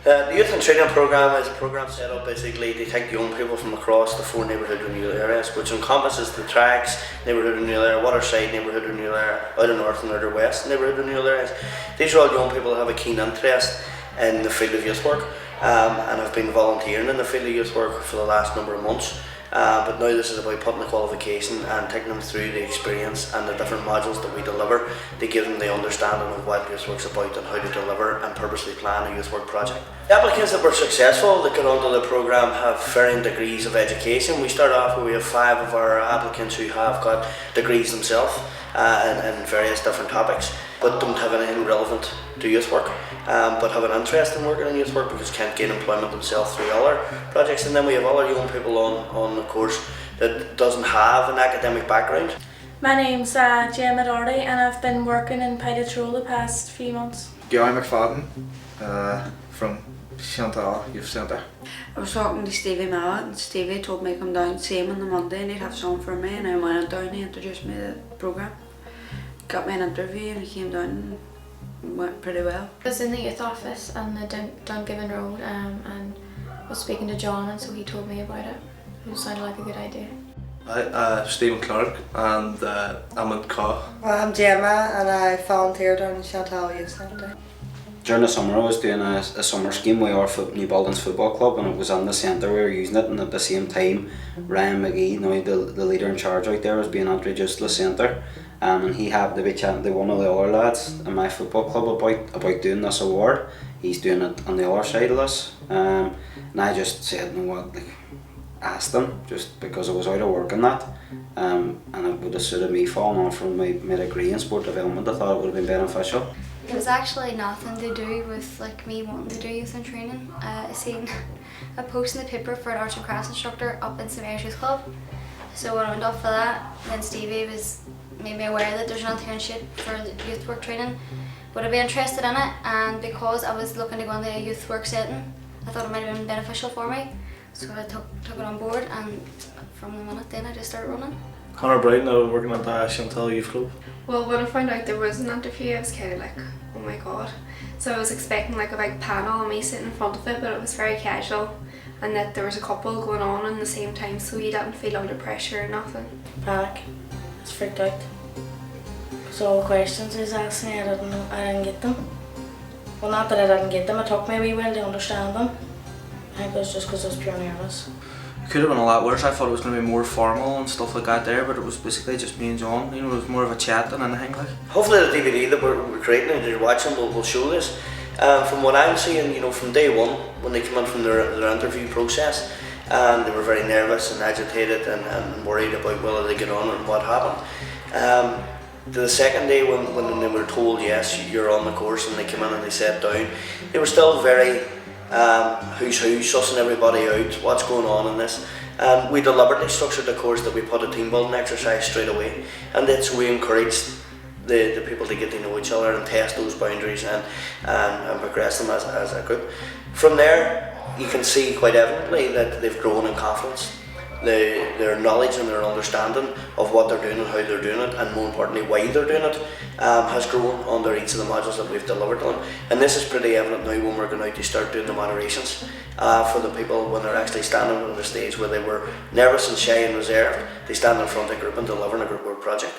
The Youth and Training Programme is a programme set up basically to take young people from across the 4 neighbourhood renewal areas, which encompasses the Tracks, neighbourhood renewal area, Waterside, neighbourhood renewal area, Outer North and Outer West neighbourhood renewal areas. These are all young people who have a keen interest in the field of youth work and have been volunteering in the field of youth work for the last number of months. But now this is about putting the qualification and taking them through the experience and the different modules that we deliver to give them the understanding of what youth work's about and how to deliver and purposely plan a youth work project. The applicants that were successful that got onto the programme have varying degrees of education. We start off where we have 5 of our applicants who have got degrees themselves in various different topics, but don't have anything relevant to youth work, but have an interest in working in youth work because can't gain employment themselves through other projects. And then we have other young people on the course that doesn't have an academic background. My name's Gemma Doherty and I've been working in Pilot Roll the past few months. Guy McFadden from Chantal Youth Centre. I was talking to Stevie Mallett and Stevie told me to come down to see him on the Monday and he'd have something for me, and I went down and he introduced me to the programme. Got me an interview and he came down and went pretty well. I was in the youth office on the Dungiven Road and was speaking to John, and so he told me about it. It sounded like a good idea. I'm Stephen Clark and I'm in CA. I'm Gemma and I volunteered down in Chantal Youth Centre. During the summer I was doing a summer scheme with our New Buildings Football Club, and it was in the centre we were using it, and at the same time Ryan McGee, now the leader in charge out there, was being introduced to the centre, and he happened to be chatting to one of the other lads in my football club about doing this award. He's doing it on the other side of this, and I just said, you know what, like, asked him just because I was out of work and that, and it would have suited me falling on from my degree in sport development. I thought it would have been beneficial. It was actually nothing to do with me wanting to do youth and training. I seen a post in the paper for an arts and crafts instructor up in St Mary's Youth Club. So when I went off for that, then Stevie made me aware that there's an internship for youth work training. Would I be interested in it? And because I was looking to go into a youth work setting, I thought it might have been beneficial for me. So I took it on board, and from the minute then I just started running. Connor Brighton, I was working at the Chantal Youth Club. Well, when I found out there was an interview, I was kind of like, oh my god. So I was expecting like a big panel and me sitting in front of it, but it was very casual, and that there was a couple going on at the same time, so you didn't feel under pressure or nothing. Panic. I was freaked out. Because all the questions he was asking me, I didn't get them. Well, not that I didn't get them, it took me a wee while to understand them. I think it was just because I was pure nervous. It could have been a lot worse. I thought it was going to be more formal and stuff like that there, but it was basically just me and John. You know, it was more of a chat than anything like. Hopefully the DVD that we're creating and you're watching will show this. From what I'm seeing, you know, from day one, when they came in from their interview process, they were very nervous and agitated and worried about whether they get on and what happened. The second day when they were told, yes, you're on the course, and they came in and they sat down, they were still very who's who, sussing everybody out, what's going on in this. We deliberately structured the course that we put a team building exercise straight away, and that's we encouraged the people to get to know each other and test those boundaries and progress them as a group. From there, you can see quite evidently that they've grown in confidence. Their knowledge and their understanding of what they're doing and how they're doing it, and more importantly why they're doing it, has grown under each of the modules that we've delivered to them. And this is pretty evident now when we're going out to start doing the moderations for the people when they're actually standing on the stage where they were nervous and shy and reserved. They stand in front of a group and delivering a group work project.